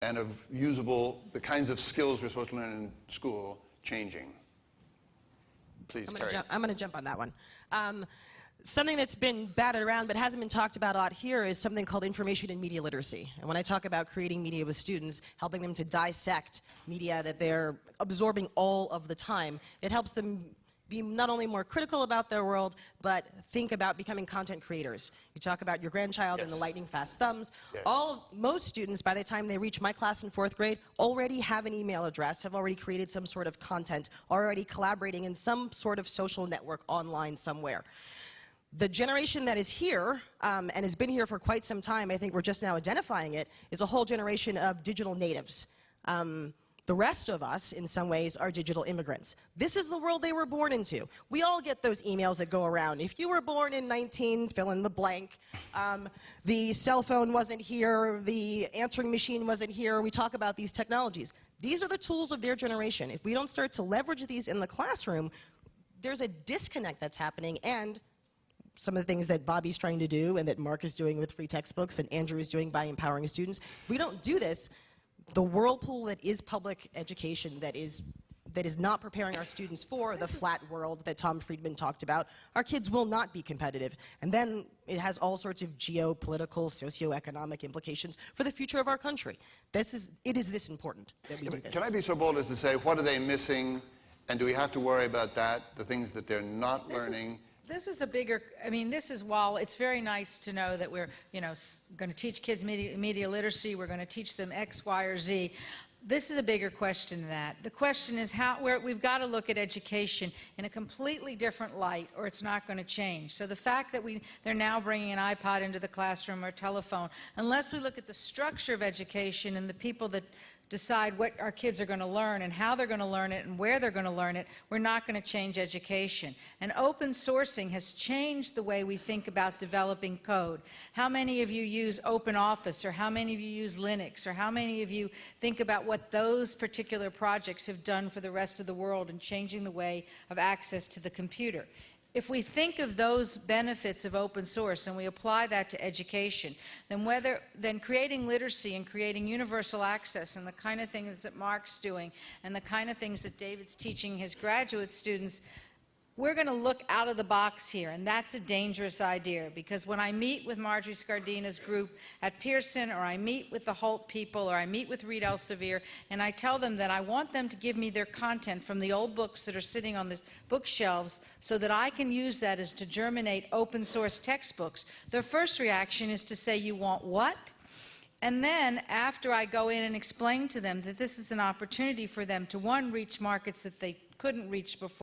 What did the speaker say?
and of usable, the kinds of skills we're supposed to learn in school changing? Please, Carrie. I'm going to jump on that one. Something that's been batted around but hasn't been talked about a lot here is something called information and media literacy. And when I talk about creating media with students, helping them to dissect media that they're absorbing all of the time, it helps them be not only more critical about their world, but think about becoming content creators. You talk about your grandchild and the lightning fast thumbs. Most students, by the time they reach my class in 4th grade, already have an email address, have already created some sort of content, already collaborating in some sort of social network online somewhere. The generation that is here, and has been here for quite some time, I think we're just now identifying it, is a whole generation of digital natives. The rest of us, in some ways, are digital immigrants. This is the world they were born into. We all get those emails that go around. If you were born in 19, fill in the blank, the cell phone wasn't here, the answering machine wasn't here, we talk about these technologies. These are the tools of their generation. If we don't start to leverage these in the classroom, there's a disconnect that's happening, and some of the things that Bobby's trying to do and that Mark is doing with free textbooks and Andrew is doing by empowering students. If we don't do this, the whirlpool that is public education, that is not preparing our students for the flat world that Tom Friedman talked about, our kids will not be competitive. And then it has all sorts of geopolitical, socioeconomic implications for the future of our country. It is this important that we do this. Can I be so bold as to say, what are they missing, and do we have to worry about that, the things that they're not learning? This is a bigger, I mean, while it's very nice to know that we're, going to teach kids media literacy, we're going to teach them X, Y, or Z, this is a bigger question than that. The question is we've got to look at education in a completely different light, or it's not going to change. So the fact that they're now bringing an iPod into the classroom or telephone, unless we look at the structure of education and the people that decide what our kids are going to learn and how they're going to learn it and where they're going to learn it, we're not going to change education. And open sourcing has changed the way we think about developing code. How many of you use OpenOffice, or how many of you use Linux, or how many of you think about what those particular projects have done for the rest of the world in changing the way of access to the computer? If we think of those benefits of open source and we apply that to education, then creating literacy and creating universal access and the kind of things that Mark's doing and the kind of things that David's teaching his graduate students, we're going to look out of the box here, and that's a dangerous idea, because when I meet with Marjorie Scardina's group at Pearson, or I meet with the Holt people, or I meet with Reed Elsevier, and I tell them that I want them to give me their content from the old books that are sitting on the bookshelves so that I can use that as to germinate open source textbooks, their first reaction is to say, "You want what?" And then, after I go in and explain to them that this is an opportunity for them to, one, reach markets that they couldn't reach before,